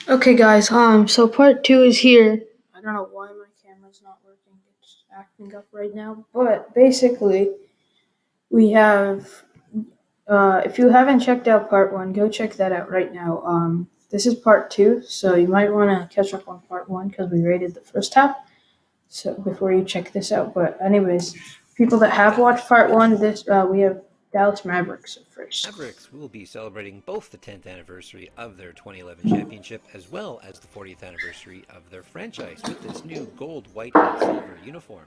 Okay, guys. So part two is here. I don't know why my camera's not working. It's acting up right now. But basically, we have. If you haven't checked out part one, go check that out right now. This is part two, so you might want to catch up on part one because we rated the first half. So before you check this out, but anyways, people that have watched part one, this we have Dallas Mavericks first. Mavericks will be celebrating both the 10th anniversary of their 2011 championship as well as the 40th anniversary of their franchise with this new gold, white, and silver uniform.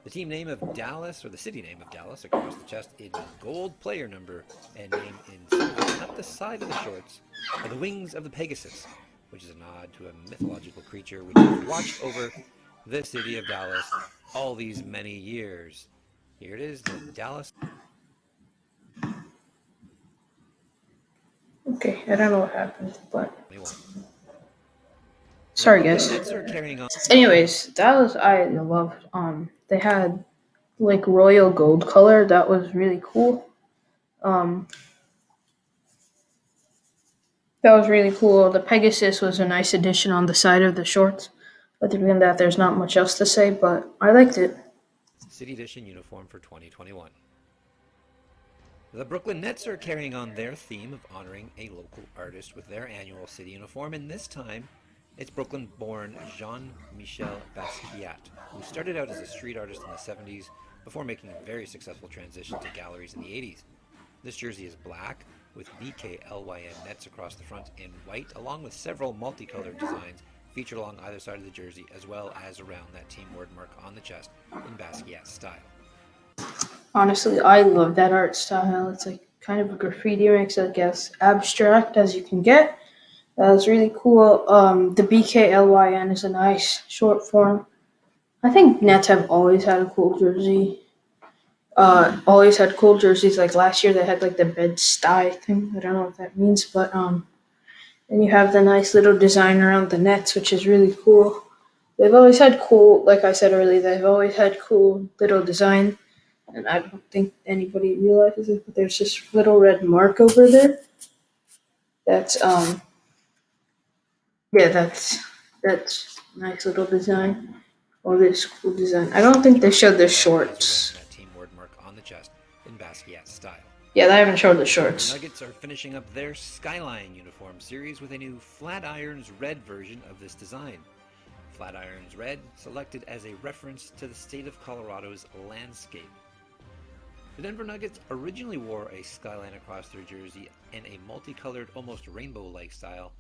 The team name of Dallas, or the city name of Dallas, across the chest in gold player number and name in silver up the side of the shorts are the wings of the Pegasus, which is a nod to a mythological creature which has watched over the city of Dallas all these many years. Here it is, the Dallas. Okay, I don't know what happened, but 21. The sorry, Brooklyn guys. Nets are carrying on. Anyways, that was I loved. They had like royal gold color. That was really cool. Um, that was really cool. The Pegasus was a nice addition on the side of the shorts. Other than that, there's not much else to say, but I liked it. City Edition uniform for 2021. The Brooklyn Nets are carrying on their theme of honoring a local artist with their annual city uniform, and this time it's Brooklyn born Jean Michel Basquiat, who started out as a street artist in the 70s before making a very successful transition to galleries in the 80s. This jersey is black with BKLYN nets across the front in white, along with several multicolored designs featured along either side of the jersey, as well as around that team word mark on the chest in Basquiat style. Honestly, I love that art style. It's like kind of a graffiti mix, I guess, abstract as you can get. That was really cool. The BKLYN is a nice short form. I think Nets have always had a cool jersey. Always had cool jerseys. Like last year, they had like the Bed Stuy thing. I don't know what that means, but and you have the nice little design around the nets, which is really cool. They've always had cool, like I said earlier, they've always had cool little design, and I don't think anybody realizes it, but there's this little red mark over there. That's yeah, that's nice little design. All this cool design. I don't think they showed the As well as around shorts. that team word mark on the chest in Basquiat style. Yeah, they haven't showed the The Denver shorts. Nuggets are finishing up their Skyline uniform series with a new Flatirons Red version of this design. Flatirons Red, selected as a reference to the state of Colorado's landscape. The Denver Nuggets originally wore a skyline across their jersey in a multicolored, almost rainbow-like style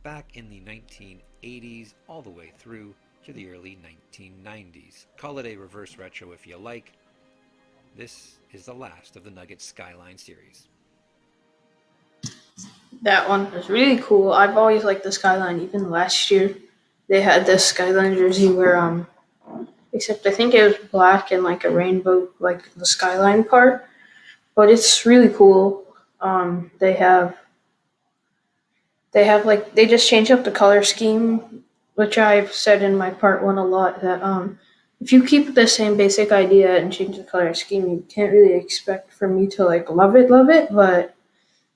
back in the 1980s all the way through to the early 1990s. Call it a reverse retro if you like. This is the last of the Nuggets Skyline series. That one was really cool. I've always liked the skyline. Even last year, they had this skyline jersey where except I think it was black and like a rainbow, like the skyline part. But it's really cool. They have like they just changed up the color scheme, which I've said in my part one a lot. That if you keep the same basic idea and change the color scheme, you can't really expect for me to like love it. But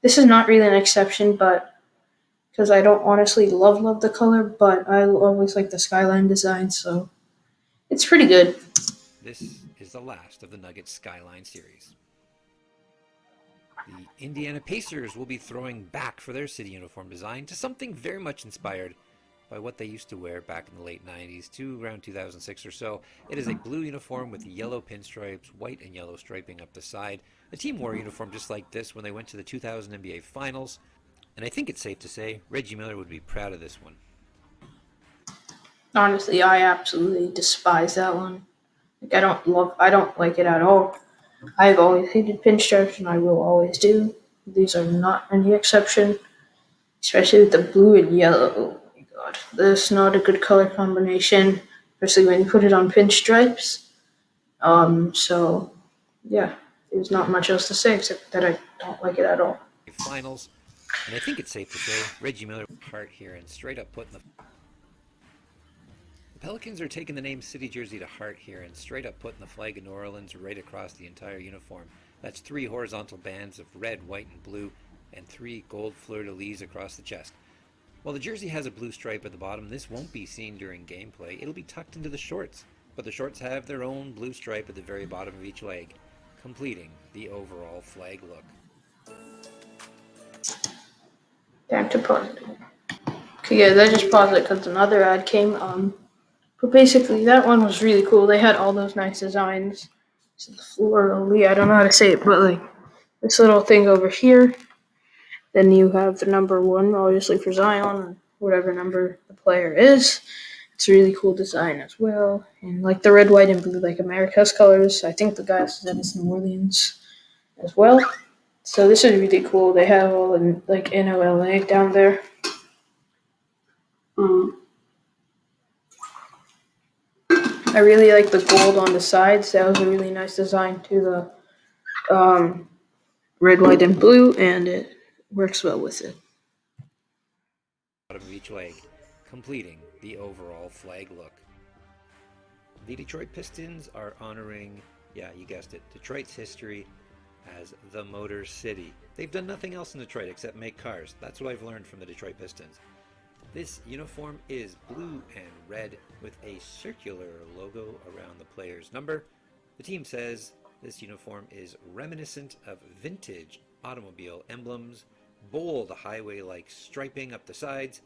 this is not really an exception, but because I don't honestly love the color, but I always like the skyline design, so it's pretty good. This is the last of the Nuggets Skyline series. The Indiana Pacers will be throwing back for their city uniform design to something very much inspired by what they used to wear back in the late 90s to around 2006 or so. It is a blue uniform with yellow pinstripes, white and yellow striping up the side. The team wore a uniform just like this when they went to the 2000 NBA Finals, and I think it's safe to say Reggie Miller would be proud of this one. Honestly, I absolutely despise that one. Like I don't like it at all. I've always hated pinstripes, and I will always do. These are not any exception, especially with the blue and yellow. Oh my god, that's not a good color combination, especially when you put it on pinstripes. So yeah, there's not much else to say except that I don't like it at all. Finals, and I think it's safe to say Reggie Miller heart here and straight up putting the Pelicans are taking the name City Jersey to heart here and straight up putting the flag of New Orleans right across the entire uniform. That's 3 horizontal bands of red, white, and blue, and 3 gold fleur-de-lis across the chest. While the jersey has a blue stripe at the bottom, this won't be seen during gameplay. It'll be tucked into the shorts, but the shorts have their own blue stripe at the very bottom of each leg, completing the overall flag look. Time to pause it. Okay, guys, I just paused it because another ad came. But basically, that one was really cool. They had all those nice designs. So the florally, I don't know how to say it, but like this little thing over here. Then you have the number 1, obviously for Zion, or whatever number the player is. It's a really cool design as well. And like the red, white, and blue, like America's colors. I think the guy said it's New Orleans as well. So this is really cool. They have all in like NOLA down there. I really like the gold on the sides. That was a really nice design to the red, white, and blue, and it works well with it. Bottom of each leg, completing the overall flag look. The Detroit Pistons are honoring, yeah, you guessed it, Detroit's history as the Motor City. They've done nothing else in Detroit except make cars. That's what I've learned from the Detroit Pistons. This uniform is blue and red with a circular logo around the player's number. The team says this uniform is reminiscent of vintage automobile emblems, bold highway-like striping up the sides,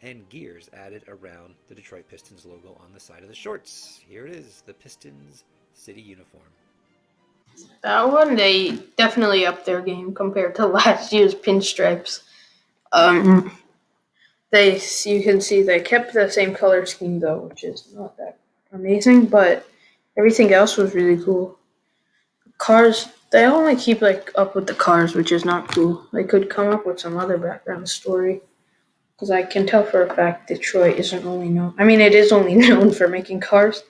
and gears added around the Detroit Pistons logo on the side of the shorts. Here it is, the Pistons City uniform. That one, they definitely upped their game compared to last year's pinstripes. Um, you can see they kept the same color scheme though, which is not that amazing, but everything else was really cool. Cars, they only keep like up with the cars, which is not cool. They could come up with some other background story, because I can tell for a fact Detroit isn't only known. I mean, it is only known for making cars.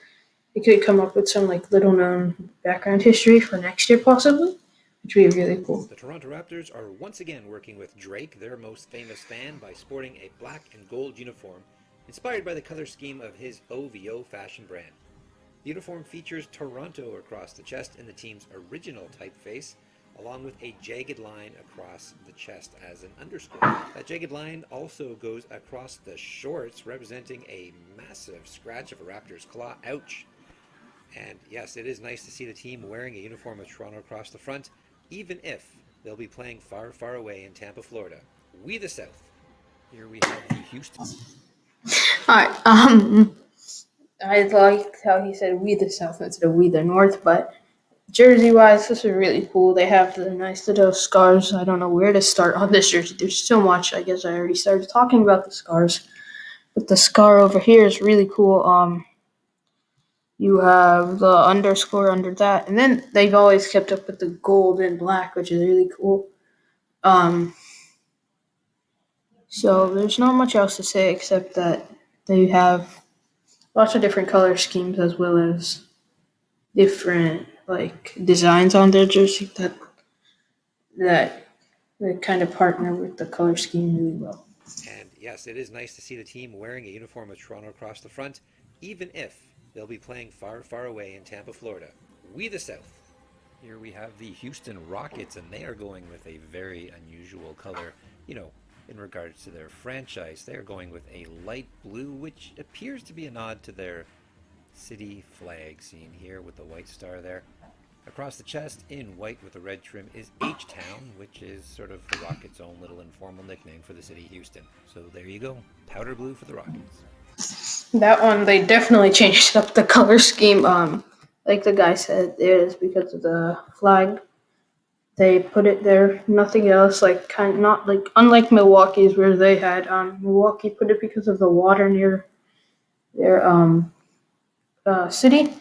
They could come up with some like little known background history for next year possibly, which would be really cool. The Toronto Raptors are once again working with Drake, their most famous fan, by sporting a black and gold uniform inspired by the color scheme of his OVO fashion brand. The uniform features Toronto across the chest in the team's original typeface, along with a jagged line across the chest as an underscore. That jagged line also goes across the shorts, representing a massive scratch of a Raptor's claw. Ouch! And yes, it is nice to see the team wearing a uniform with Toronto across the front, even if they'll be playing far, far away in Tampa, Florida. We the South. Here we have the Houston. Alright, I liked how he said we the South instead of we the North, but jersey wise, this is really cool. They have the nice little scars. I don't know where to start on this jersey. There's so much. I guess I already started talking about the scars. But the scar over here is really cool. You have the underscore under that, and then they've always kept up with the gold and black, which is really cool. So there's not much else to say except that they have lots of different color schemes as well as different like designs on their jersey that they kind of partner with the color scheme really well. And yes, it is nice to see the team wearing a uniform with Toronto across the front, even if they'll be playing far, far away in Tampa, Florida. We the South. Here we have the Houston Rockets, and they are going with a very unusual color. You know, in regards to their franchise, they're going with a light blue, which appears to be a nod to their city flag, seen here with the white star there. Across the chest, in white with the red trim, is H-Town, which is sort of the Rockets' own little informal nickname for the city Houston. So there you go, powder blue for the Rockets. That one, they definitely changed up the color scheme. Like the guy said, it is because of the flag. They put it there, nothing else. Like not like unlike Milwaukee's where they had Milwaukee put it because of the water near their city.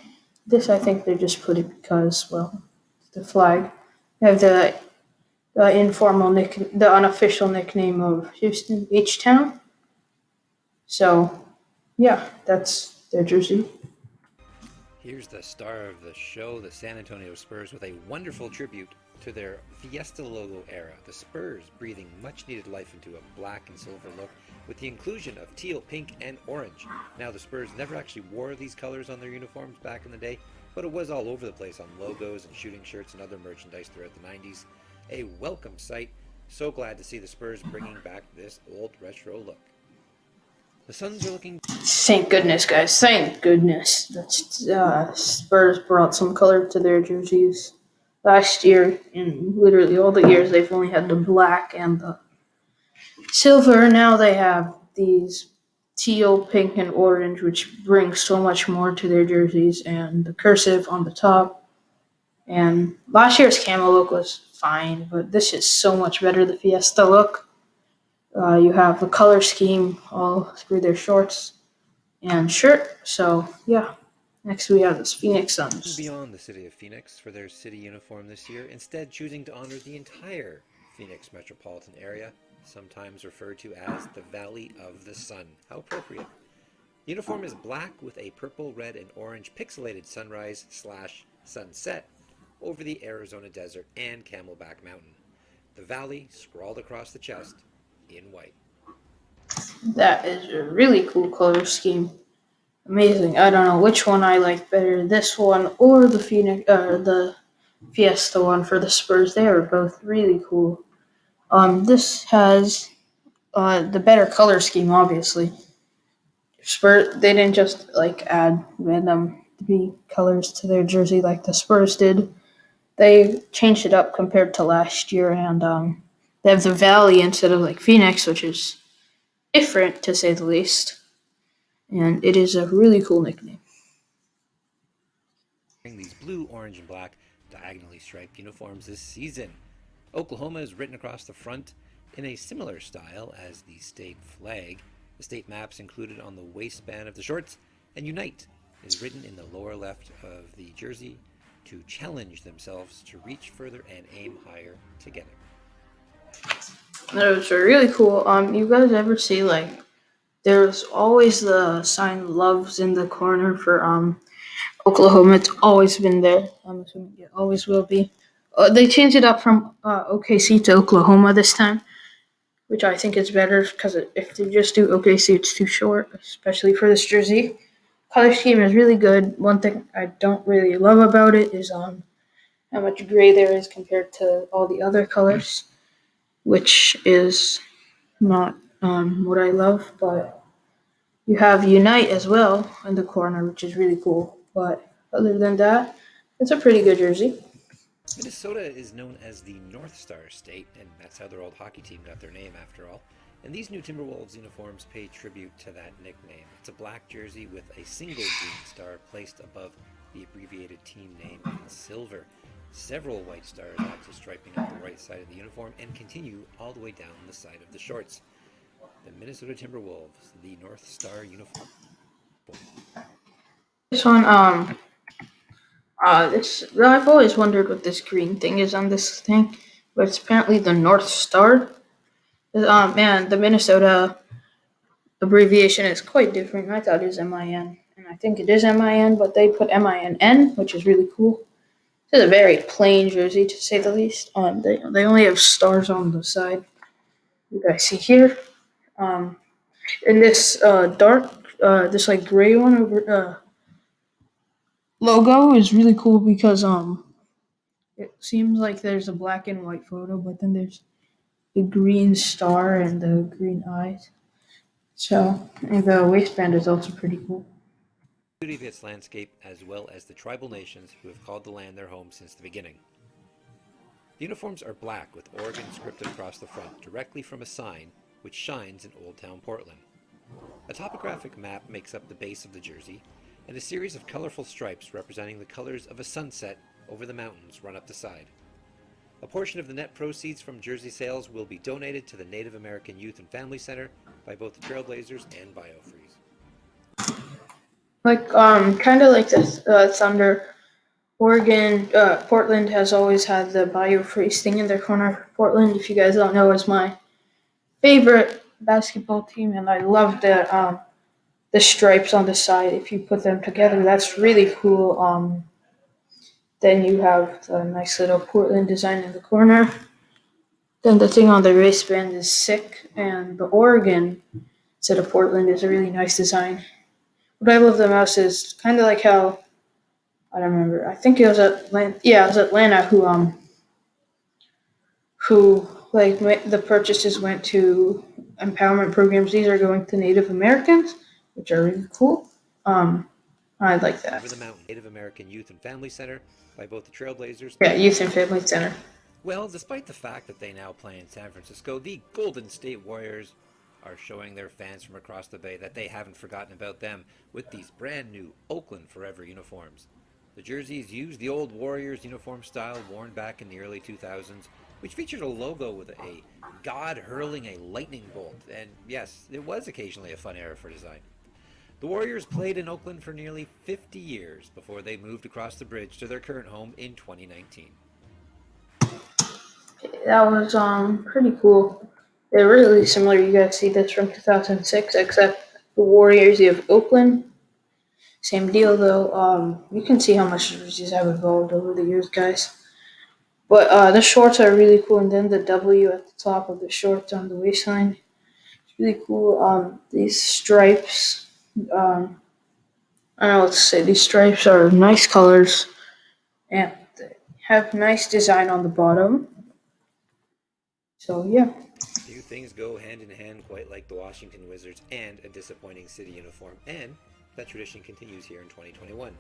This I think they just put it because the flag. They have the informal the unofficial nickname of Houston, H-Town. So yeah, that's their jersey. Here's the star of the show, the San Antonio Spurs, with a wonderful tribute to their Fiesta logo era. The Spurs breathing much needed life into a black and silver look with the inclusion of teal, pink, and orange. Now, the Spurs never actually wore these colors on their uniforms back in the day, but it was all over the place on logos and shooting shirts and other merchandise throughout the 90s. A welcome sight. So glad to see the Spurs bringing back this old retro look. The Suns are looking Thank goodness, guys. Thank goodness that Spurs brought some color to their jerseys. Last year, in literally all the years, they've only had the black and the silver. Now they have these teal, pink, and orange, which brings so much more to their jerseys, and the cursive on the top. And last year's camo look was fine, but this is so much better. The Fiesta look. You have the color scheme all through their shorts and shirt. So yeah. Next we have this Phoenix Suns. beyond the city of Phoenix for their city uniform this year, instead choosing to honor the entire Phoenix metropolitan area, sometimes referred to as the Valley of the Sun. How appropriate. The uniform is black with a purple, red, and orange pixelated sunrise slash sunset over the Arizona desert and Camelback Mountain. The valley scrawled across the chest in white. That is a really cool color scheme. Amazing. I don't know which one I like better, this one or the Fiesta one for the Spurs. They are both really cool. This has the better color scheme, obviously. Spurs, they didn't just like add random three colors to their jersey like the Spurs did. They changed it up compared to last year, and they have the Valley instead of like Phoenix, which is different to say the least. And it is a really cool nickname. Wearing these blue, orange, and black diagonally striped uniforms this season. Oklahoma is written across the front in a similar style as the state flag. The state map's included on the waistband of the shorts, and Unite is written in the lower left of the jersey to challenge themselves to reach further and aim higher together. Those are really cool. You guys ever see like there's always the sign "Loves" in the corner for Oklahoma. It's always been there. I'm assuming it always will be. They changed it up from OKC to Oklahoma this time, which I think is better because if they just do OKC, it's too short, especially for this jersey. Color scheme is really good. One thing I don't really love about it is how much gray there is compared to all the other colors, which is not what I love. But you have Unite as well in the corner, which is really cool. But other than that, it's a pretty good jersey. Minnesota is known as the North Star State, and that's how their old hockey team got their name after all. And these new Timberwolves uniforms pay tribute to that nickname. It's a black jersey with a single green star placed above the abbreviated team name in silver. Several white stars add to striping up the right side of the uniform and continue all the way down the side of the shorts. The Minnesota Timberwolves, the North Star uniform. This one, this I've always wondered what this green thing is on this thing, but it's apparently the North Star. And the Minnesota abbreviation is quite different. I thought it was MIN, and I think it is MIN, but they put MINN, which is really cool. It's a very plain jersey, to say the least. They only have stars on the side. You guys see here. Um, and this dark, this like gray one over logo is really cool because it seems like there's a black and white photo, but then there's the green star and the green eyes. So and the waistband is also pretty cool. Beauty of its landscape, as well as the tribal nations who have called the land their home since the beginning. The uniforms are black with Oregon scripted across the front, directly from a sign which shines in Old Town Portland. A topographic map makes up the base of the jersey, and a series of colorful stripes representing the colors of a sunset over the mountains run up the side. A portion of the net proceeds from jersey sales will be donated to the Native American Youth and Family Center by both the Trailblazers and BioFreeze. Like kind of like this Thunder. Oregon, Portland has always had the BioFreeze thing in their corner. Portland, if you guys don't know, is my favorite basketball team, and I love the stripes on the side. If you put them together, that's really cool. Then you have the nice little Portland design in the corner. Then the thing on the wristband is sick, and the Oregon instead of Portland is a really nice design. What I love the most is kind of like how I don't remember. I think it was Atlanta. Yeah, it was Atlanta who like the purchases went to empowerment programs. These are going to Native Americans, which are really cool. I like that. Over the Mountain, Native American Youth and Family Center by both the Trailblazers. Yeah, Youth and Family Center. Well, despite the fact that they now play in San Francisco, the Golden State Warriors are showing their fans from across the bay that they haven't forgotten about them with these brand new Oakland Forever uniforms. The jerseys use the old Warriors uniform style worn back in the early 2000s, which featured a logo with a god hurling a lightning bolt, and yes, it was occasionally a fun era for design. The Warriors played in Oakland for nearly 50 years before they moved across the bridge to their current home in 2019. That was pretty cool. They're really similar. You guys see this from 2006, except the Warriors, you have Oakland. Same deal though. You can see how much jerseys have evolved over the years, guys. But the shorts are really cool, and then the W at the top of the shorts on the waistline, it's really cool. These stripes, I don't know what to say. These stripes are nice colors and they have nice design on the bottom. So yeah. Few things go hand in hand quite like the Washington Wizards and a disappointing city uniform, and that tradition continues here in 2021.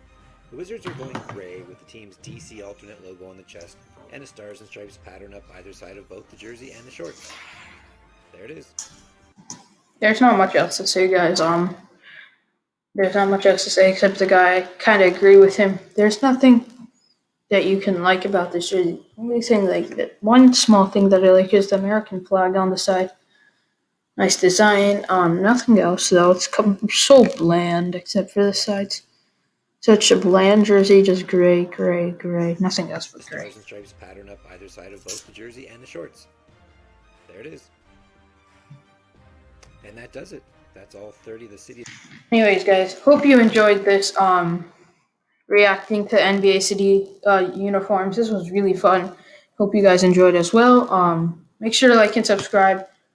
The Wizards are going gray with the team's DC alternate logo on the chest and a stars and stripes pattern up either side of both the jersey and the shorts. There it is. There's not much else to say, guys. There's not much else to say except the guy. I kind of agree with him. There's nothing that you can like about this jersey. Only thing like that. One small thing that I like is the American flag on the side. Nice design. Nothing else though. It's so bland except for the sides. Such a bland jersey, just gray, gray, gray. Nothing else but The gray. stars and stripes pattern up either side of both the jersey and the shorts. There it is. And that does it. That's all 30 of the city. Anyways, guys, hope you enjoyed this reacting to NBA City uniforms. This was really fun. Hope you guys enjoyed as well. Make sure to like and subscribe.